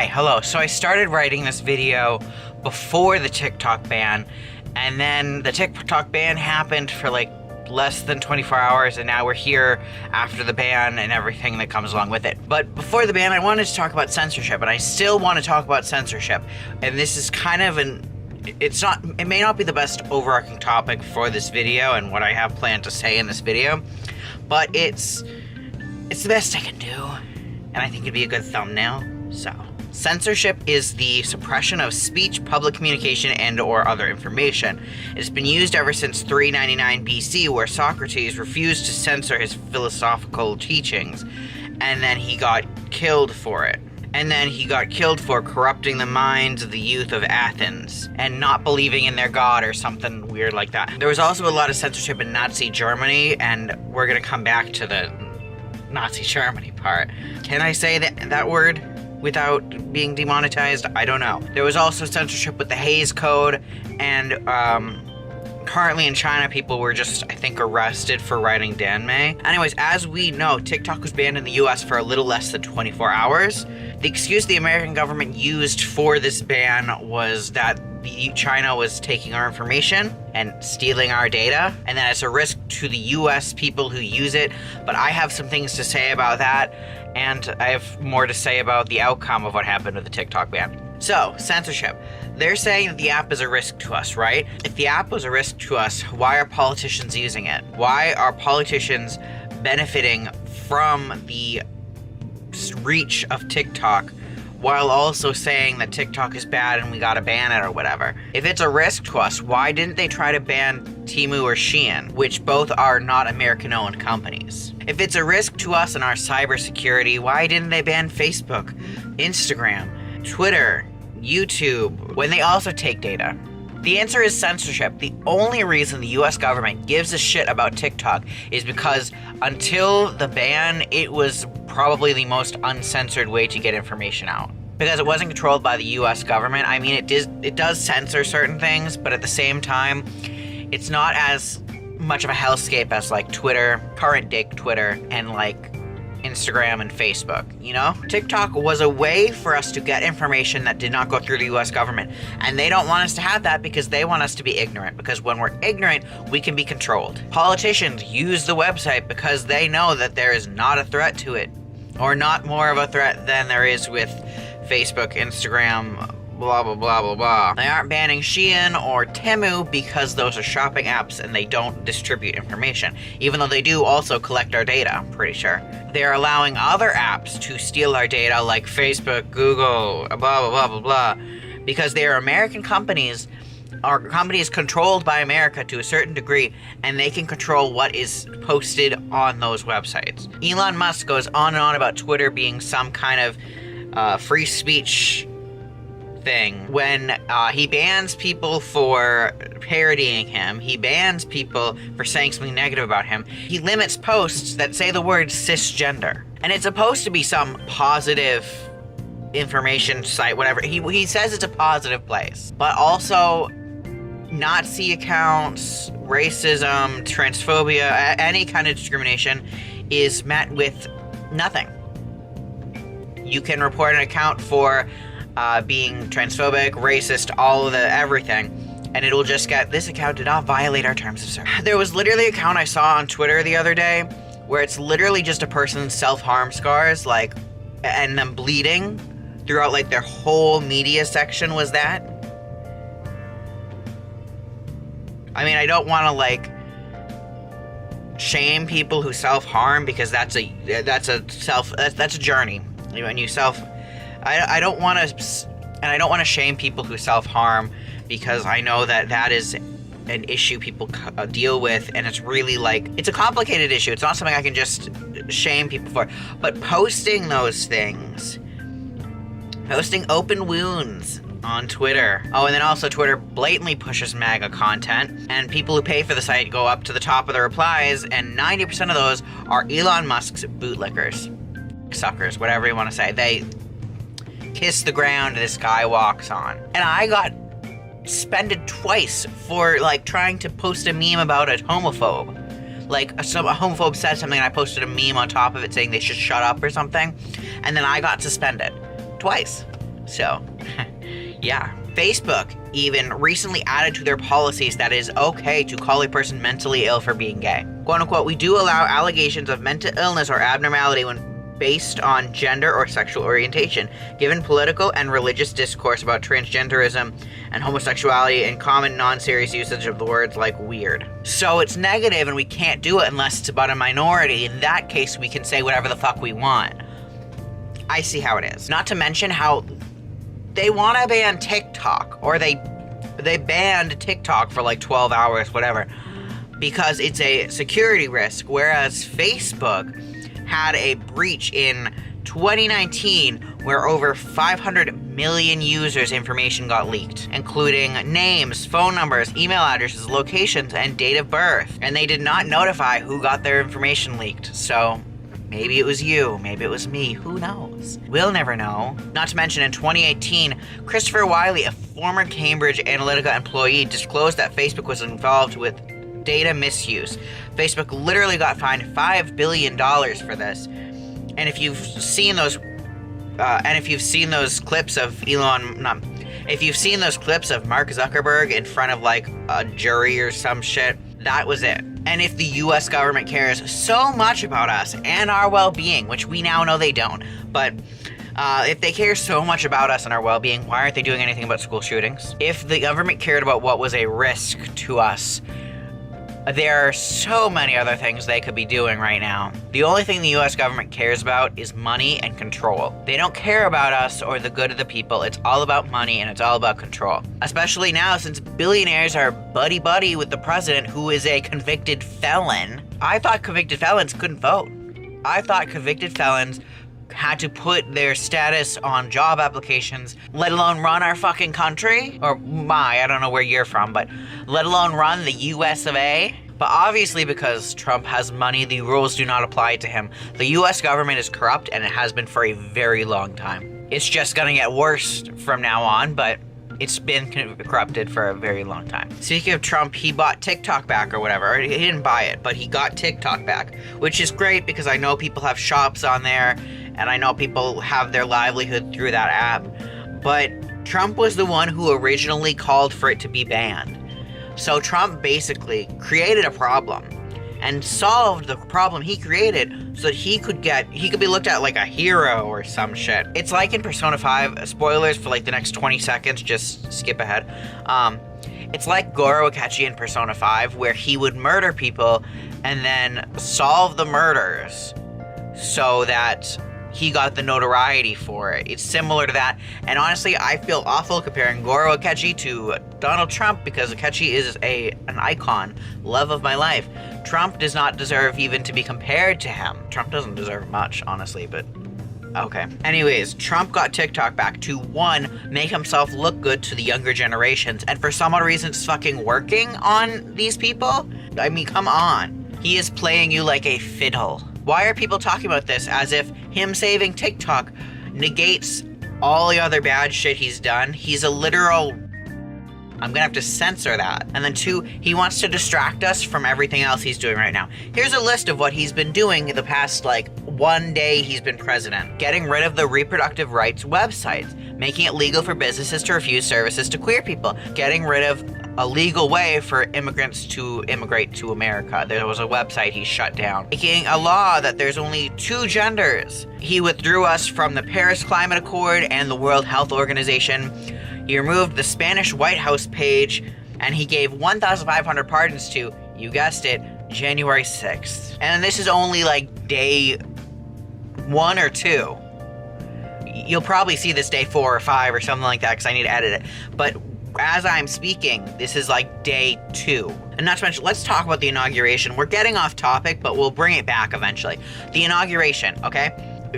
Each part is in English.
Hi, hello. So I started writing this video before the TikTok ban, and then the TikTok ban happened for like less than 24 hours, and now we're here after the ban and everything that comes along with it. But before the ban, I wanted to talk about censorship, and I still want to talk about censorship. And this is kind of it may not be the best overarching topic for this video and what I have planned to say in this video, but it's the best I can do, and I think it'd be a good thumbnail. So, censorship is the suppression of speech, public communication, and/or other information. It's been used ever since 399 BC, where Socrates refused to censor his philosophical teachings, and then he got killed for it. And then he got killed for corrupting the minds of the youth of Athens and not believing in their god or something weird like that. There was also a lot of censorship in Nazi Germany, and we're gonna come back to the Nazi Germany part. Can I say that word without being demonetized? I don't know. There was also censorship with the Hays Code, and currently in China, people were just, I think, arrested for writing Danmei. Anyways, as we know, TikTok was banned in the US for a little less than 24 hours. The excuse the American government used for this ban was that China was taking our information and stealing our data, and that it's a risk to the US people who use it. But I have some things to say about that, and I have more to say about the outcome of what happened with the TikTok ban. So, censorship. They're saying that the app is a risk to us, right? If the app was a risk to us, why are politicians using it? Why are politicians benefiting from the reach of TikTok while also saying that TikTok is bad and we gotta ban it or whatever? If it's a risk to us, why didn't they try to ban Temu or Shein, which both are not American-owned companies? If it's a risk to us and our cybersecurity, why didn't they ban Facebook, Instagram, Twitter, YouTube, when they also take data? The answer is censorship. The only reason the US government gives a shit about TikTok is because until the ban, it was probably the most uncensored way to get information out. Because it wasn't controlled by the US government. I mean, it does censor certain things, but at the same time, it's not as much of a hellscape as like Twitter, current day Twitter, and like Instagram and Facebook, you know? TikTok was a way for us to get information that did not go through the US government. And they don't want us to have that because they want us to be ignorant. Because when we're ignorant, we can be controlled. Politicians use the website because they know that there is not a threat to it. Or not more of a threat than there is with Facebook, Instagram, blah, blah, blah, blah, blah. They aren't banning Shein or Temu because those are shopping apps and they don't distribute information, even though they do also collect our data, I'm pretty sure. They're allowing other apps to steal our data like Facebook, Google, blah, blah, blah, blah, blah, because they are American companies, or companies controlled by America to a certain degree, and they can control what is posted on those websites. Elon Musk goes on and on about Twitter being some kind of free speech thing when he bans people for parodying him. He bans people for saying something negative about him. He limits posts that say the word cisgender, and it's supposed to be some positive information site, whatever. He says it's a positive place, but also Nazi accounts, racism, transphobia, any kind of discrimination is met with nothing. You can report an account for being transphobic, racist, all of the everything, and it'll just get, this account did not violate our terms of service. There was literally an account I saw on Twitter the other day where it's literally just a person's self-harm scars, like, and them bleeding throughout, like, their whole media section was that. I mean, I don't want to, like, shame people who self-harm because that's a journey. When you I don't want to shame people who self-harm because I know that is an issue people deal with, and it's really like, it's a complicated issue. It's not something I can just shame people for. But posting those things, posting open wounds on Twitter. Oh, and then also Twitter blatantly pushes MAGA content, and people who pay for the site go up to the top of the replies, and 90% of those are Elon Musk's bootlickers. Suckers, whatever you want to say. They kiss the ground this guy walks on. And I got suspended twice for, like, trying to post a meme about a homophobe. Like, a homophobe said something and I posted a meme on top of it saying they should shut up or something. And then I got suspended. Twice. So, yeah. Facebook even recently added to their policies that it is okay to call a person mentally ill for being gay. Quote unquote, we do allow allegations of mental illness or abnormality when based on gender or sexual orientation, given political and religious discourse about transgenderism and homosexuality and common non-serious usage of the words like weird. So it's negative and we can't do it unless it's about a minority. In that case, we can say whatever the fuck we want. I see how it is. Not to mention how they want to ban TikTok, or they banned TikTok for like 12 hours, whatever, because it's a security risk, whereas Facebook had a breach in 2019 where over 500 million users' information got leaked, including names, phone numbers, email addresses, locations, and date of birth. And they did not notify who got their information leaked. So maybe it was you, maybe it was me, who knows? We'll never know. Not to mention, in 2018, Christopher Wiley, a former Cambridge Analytica employee, disclosed that Facebook was involved with data misuse. Facebook literally got fined $5 billion for this. And if you've seen those, clips of if you've seen those clips of Mark Zuckerberg in front of like a jury or some shit, that was it. And if the US government cares so much about us and our well-being, which we now know they don't, but if they care so much about us and our well-being, why aren't they doing anything about school shootings? If the government cared about what was a risk to us, there are so many other things they could be doing right now. The only thing the US government cares about is money and control. They don't care about us or the good of the people. It's all about money and it's all about control. Especially now, since billionaires are buddy-buddy with the president, who is a convicted felon. I thought convicted felons couldn't vote. I thought convicted felons had to put their status on job applications, let alone run our fucking country. Or I don't know where you're from, but let alone run the US of A. But obviously, because Trump has money, the rules do not apply to him. The US government is corrupt, and it has been for a very long time. It's just gonna get worse from now on, but it's been corrupted for a very long time. Speaking of Trump, he bought TikTok back or whatever. He didn't buy it, but he got TikTok back, which is great because I know people have shops on there, and I know people have their livelihood through that app. But Trump was the one who originally called for it to be banned. So Trump basically created a problem and solved the problem he created so that he could be looked at like a hero or some shit. It's like in Persona 5, spoilers for like the next 20 seconds, just skip ahead. It's like Goro Akechi in Persona 5, where he would murder people and then solve the murders so that he got the notoriety for it. It's similar to that. And honestly, I feel awful comparing Goro Akechi to Donald Trump because Akechi is an icon, love of my life. Trump does not deserve even to be compared to him. Trump doesn't deserve much, honestly, but okay. Anyways, Trump got TikTok back to, one, make himself look good to the younger generations. And for some odd reason, it's fucking working on these people. I mean, come on. He is playing you like a fiddle. Why are people talking about this as if him saving TikTok negates all the other bad shit he's done? He's a literal... I'm gonna have to censor that. And then two, he wants to distract us from everything else he's doing right now. Here's a list of what he's been doing in the past, like, one day he's been president. Getting rid of the reproductive rights websites. Making it legal for businesses to refuse services to queer people. Getting rid of a legal way for immigrants to immigrate to America. There was a website he shut down. Making a law that there's only 2 genders. He withdrew us from the Paris Climate Accord and the World Health Organization. He removed the Spanish White House page, and he gave 1,500 pardons to, you guessed it, January 6th. And this is only like day 1 or 2. You'll probably see this day 4 or 5 or something like that because I need to edit it. But as I'm speaking, this is like day 2. And not to mention, let's talk about the inauguration. We're getting off topic, but we'll bring it back eventually. The inauguration, okay?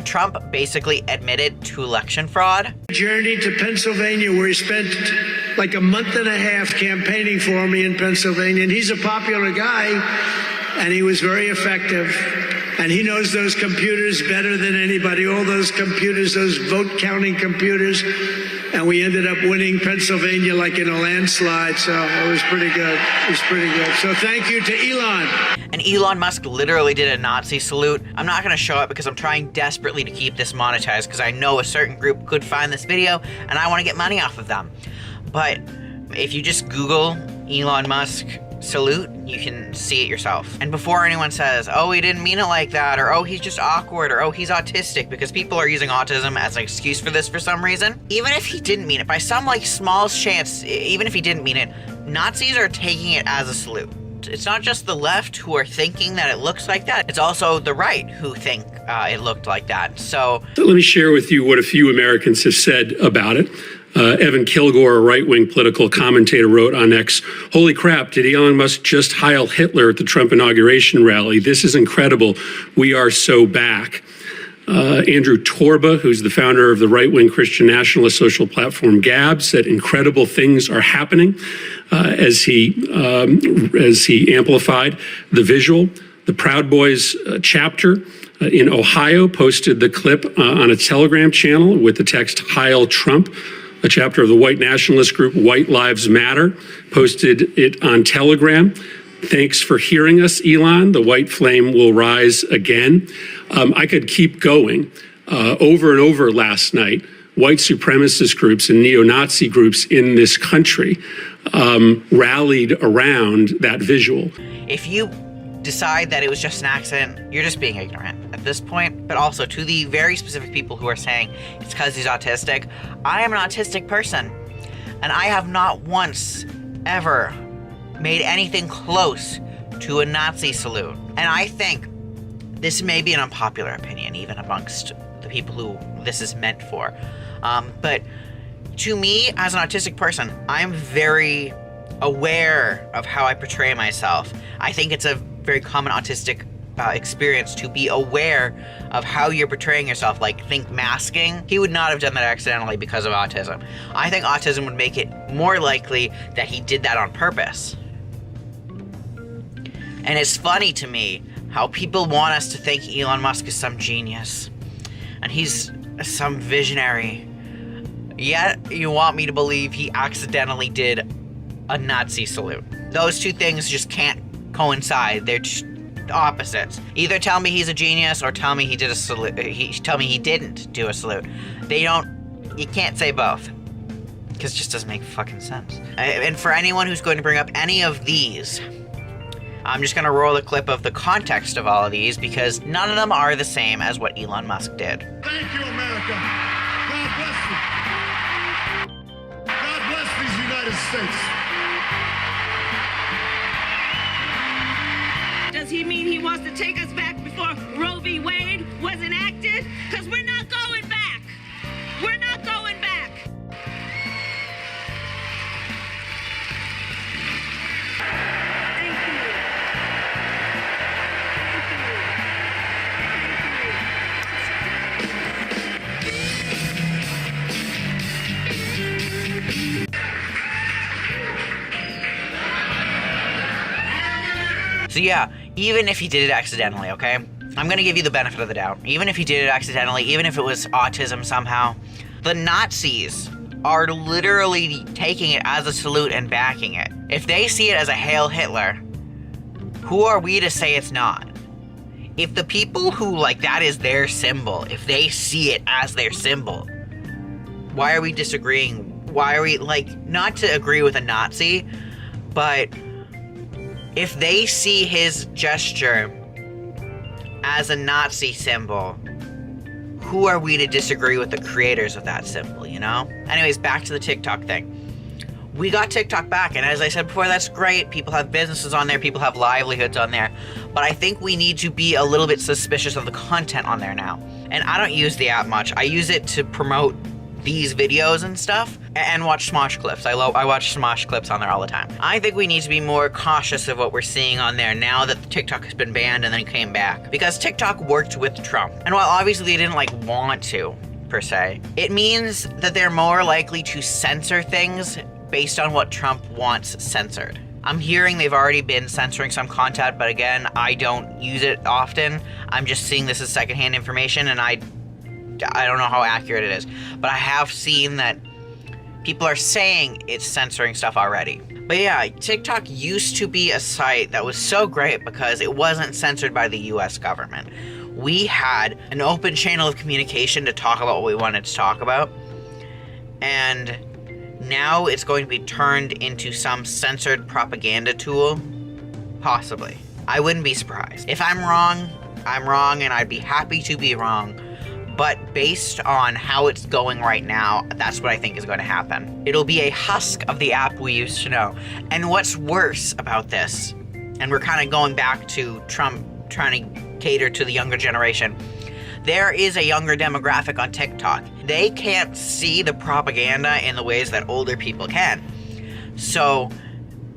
Trump basically admitted to election fraud. Journeyed to Pennsylvania, where he spent like a month and a half campaigning for me in Pennsylvania. And he's a popular guy, and he was very effective. And he knows those computers better than anybody, all those computers, those vote counting computers. And we ended up winning Pennsylvania like in a landslide. So it was pretty good. It was pretty good. So thank you to Elon. And Elon Musk literally did a Nazi salute. I'm not going to show it because I'm trying desperately to keep this monetized because I know a certain group could find this video and I want to get money off of them. But if you just Google Elon Musk salute, you can see it yourself. And before anyone says, oh, he didn't mean it like that, or oh, he's just awkward, or oh, he's autistic, because people are using autism as an excuse for this for some reason. Even if he didn't mean it, by some like small chance, even if he didn't mean it, Nazis are taking it as a salute. It's not just the left who are thinking that it looks like that, it's also the right who think it looked like that. So let me share with you what a few Americans have said about it. Evan Kilgore, a right-wing political commentator, wrote on X, "Holy crap, did Elon Musk just Heil Hitler at the Trump inauguration rally? This is incredible. We are so back." Andrew Torba, who's the founder of the right-wing Christian nationalist social platform Gab, said incredible things are happening as he amplified the visual. The Proud Boys chapter in Ohio posted the clip on a Telegram channel with the text "Heil Trump." A chapter of the white nationalist group White Lives Matter posted it on Telegram. Thanks for hearing us, Elon. The white flame will rise again. I could keep going. Over and over last night, white supremacist groups and neo-Nazi groups in this country rallied around that visual. if you decide that it was just an accident, you're just being ignorant at this point. But also to the very specific people who are saying it's because he's autistic, I am an autistic person, and I have not once ever made anything close to a Nazi salute. And I think this may be an unpopular opinion even amongst the people who this is meant for. But to me, as an autistic person, I'm very aware of how I portray myself. I think it's a very common autistic experience to be aware of how you're portraying yourself. Like, think masking. He would not have done that accidentally because of autism. I think autism would make it more likely that he did that on purpose. And it's funny to me how people want us to think Elon Musk is some genius and he's some visionary. Yet you want me to believe he accidentally did a Nazi salute. Those two things just can't coincide. They're just opposites. Either tell me he's a genius or tell me he did a salute. Tell me he didn't do a salute. You can't say both. Because it just doesn't make fucking sense. And for anyone who's going to bring up any of these, I'm just going to roll a clip of the context of all of these because none of them are the same as what Elon Musk did. Thank you, America. God bless you. God bless these United States. Does he mean he wants to take us back before Roe v. Wade was enacted? Because we're not going back. We're not going back. So yeah, even if he did it accidentally, okay? I'm gonna give you the benefit of the doubt. Even if he did it accidentally, even if it was autism somehow, the Nazis are literally taking it as a salute and backing it. If they see it as a Hail Hitler, who are we to say it's not? If the people who, like, that is their symbol, if they see it as their symbol, why are we disagreeing? Why are we, like, not to agree with a Nazi, but if they see his gesture as a Nazi symbol, who are we to disagree with the creators of that symbol, you know? Anyways, back to the TikTok thing. We got TikTok back, and as I said before, that's great. People have businesses on there, people have livelihoods on there, but I think we need to be a little bit suspicious of the content on there now. And I don't use the app much. I use it to promote these videos and stuff, and watch Smosh clips. I watch Smosh clips on there all the time. I think we need to be more cautious of what we're seeing on there now that TikTok has been banned and then came back. Because TikTok worked with Trump. And while obviously they didn't, like, want to, per se, it means that they're more likely to censor things based on what Trump wants censored. I'm hearing they've already been censoring some content, but again, I don't use it often. I'm just seeing this as secondhand information, and I don't know how accurate it is. But I have seen that people are saying it's censoring stuff already. But yeah, TikTok used to be a site that was so great because it wasn't censored by the US government. We had an open channel of communication to talk about what we wanted to talk about. And now it's going to be turned into some censored propaganda tool? Possibly. I wouldn't be surprised. If I'm wrong, and I'd be happy to be wrong. But based on how it's going right now, that's what I think is going to happen. It'll be a husk of the app we used to know. And what's worse about this, and we're kind of going back to Trump trying to cater to the younger generation, there is a younger demographic on TikTok. They can't see the propaganda in the ways that older people can. So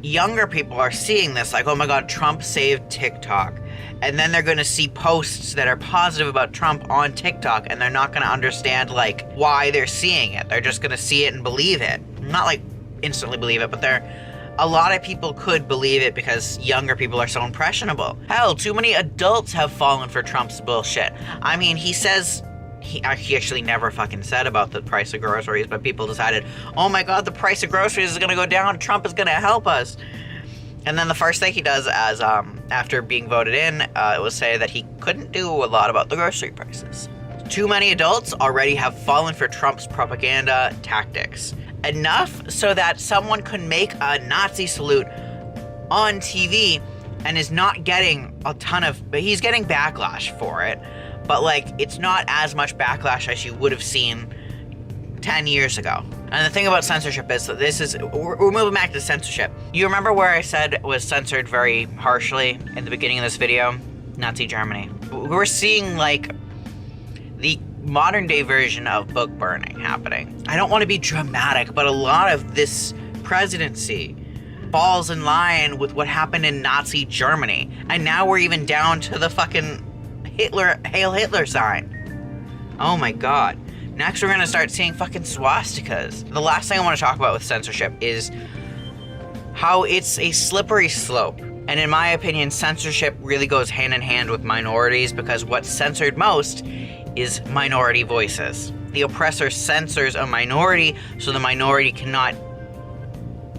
younger people are seeing this like, oh my God, Trump saved TikTok. And then they're going to see posts that are positive about Trump on TikTok, and they're not going to understand like why they're seeing it. They're just going to see it and believe it. Not like instantly believe it, but a lot of people could believe it because younger people are so impressionable. Hell, too many adults have fallen for Trump's bullshit. I mean, he says, he actually never fucking said about the price of groceries, but people decided, oh my God, the price of groceries is gonna go down, Trump is gonna help us. And then the first thing he does as after being voted in was say that he couldn't do a lot about the grocery prices. Too many adults already have fallen for Trump's propaganda tactics. Enough so that someone could make a Nazi salute on TV and is not getting he's getting backlash for it, but like it's not as much backlash as you would have seen 10 years ago. And the thing about censorship is that we're moving back to censorship. You remember where I said it was censored very harshly in the beginning of this video? Nazi Germany. We're seeing like the modern day version of book burning happening. I don't want to be dramatic, but a lot of this presidency falls in line with what happened in Nazi Germany. And now we're even down to the fucking Hail Hitler sign. Oh my God. Next we're gonna start seeing fucking swastikas. The last thing I want to talk about with censorship is how it's a slippery slope. And in my opinion, censorship really goes hand in hand with minorities because what's censored most is minority voices. The oppressor censors a minority so the minority cannot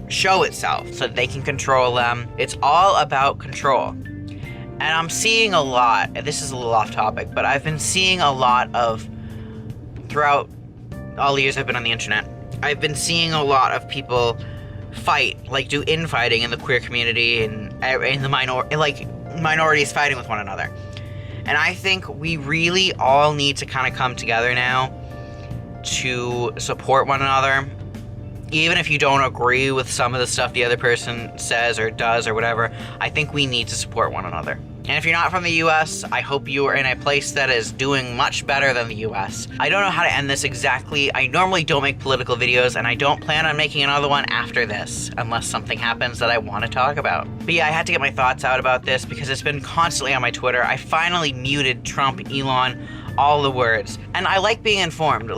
show itself, so that they can control them. It's all about control. And I'm seeing a lot, this is a little off topic, but I've been seeing a lot of, throughout all the years I've been on the internet, I've been seeing a lot of people fight, like do infighting in the queer community and in the minorities fighting with one another. And I think we really all need to kind of come together now to support one another. Even if you don't agree with some of the stuff the other person says or does or whatever, I think we need to support one another. And if you're not from the US, I hope you are in a place that is doing much better than the US. I don't know how to end this exactly. I normally don't make political videos, and I don't plan on making another one after this, unless something happens that I want to talk about. But yeah, I had to get my thoughts out about this because it's been constantly on my Twitter. I finally muted Trump, Elon, all the words. And I like being informed.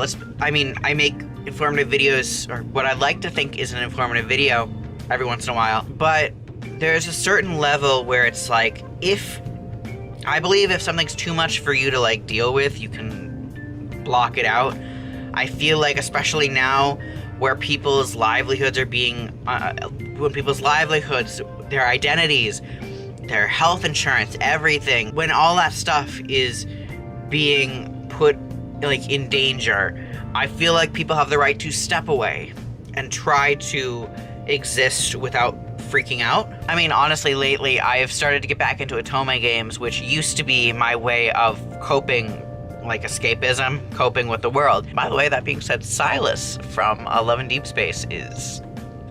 I make informative videos, or what I like to think is an informative video every once in a while, but there's a certain level where it's like, I believe if something's too much for you to like deal with, you can block it out. I feel like, especially now where people's livelihoods are being, their identities, their health insurance, everything, when all that stuff is being put like in danger, I feel like people have the right to step away and try to exist without freaking out. I mean, honestly, lately I've started to get back into Otome games, which used to be my way of coping, like escapism, coping with the world. By the way, that being said, Silas from Love and Deep Space is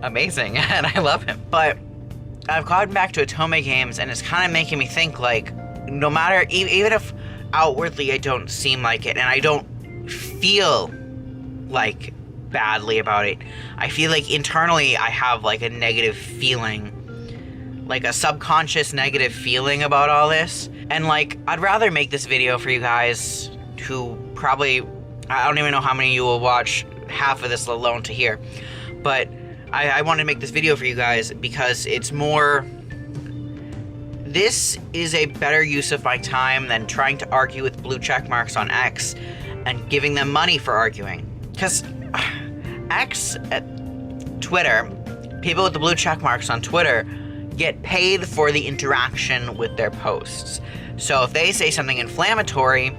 amazing, and I love him. But I've gotten back to Otome games, and it's kind of making me think, like, no matter, even if outwardly I don't seem like it, and I don't feel like badly about it, I feel like internally I have like a negative feeling, like a subconscious negative feeling about all this. And like, I'd rather make this video for you guys who probably, I don't even know how many of you will watch half of this alone to hear, but I wanted to make this video for you guys because it's more... This is a better use of my time than trying to argue with blue check marks on X and giving them money for arguing. Because X, Twitter, people with the blue check marks on Twitter get paid for the interaction with their posts. So if they say something inflammatory,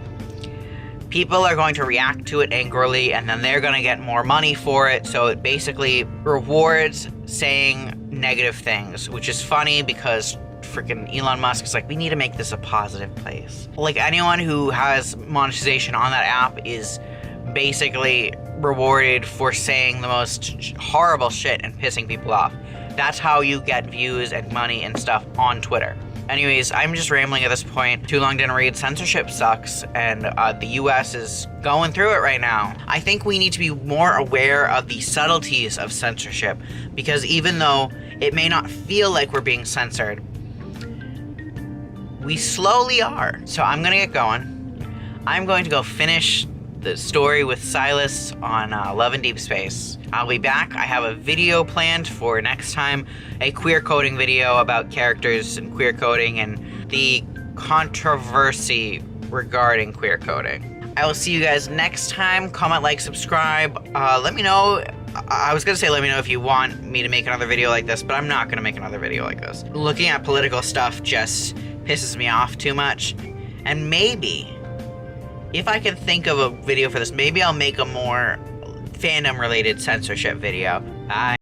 people are going to react to it angrily, and then they're going to get more money for it. So it basically rewards saying negative things, which is funny because freaking Elon Musk is like, we need to make this a positive place. Like, anyone who has monetization on that app is basically rewarded for saying the most horrible shit and pissing people off. That's how you get views and money and stuff on Twitter. Anyways, I'm just rambling at this point. Too long didn't read. Censorship sucks, and the US is going through it right now. I think we need to be more aware of the subtleties of censorship, because even though it may not feel like we're being censored, we slowly are. So I'm gonna get going. I'm going to go finish the story with Silas on Love in Deep Space. I'll be back. I have a video planned for next time, a queer coding video about characters and queer coding and the controversy regarding queer coding. I will see you guys next time. Comment, like, subscribe. Let me know. I was gonna say let me know if you want me to make another video like this, but I'm not gonna make another video like this. Looking at political stuff just pisses me off too much. And maybe, if I can think of a video for this, maybe I'll make a more fandom-related censorship video. Bye.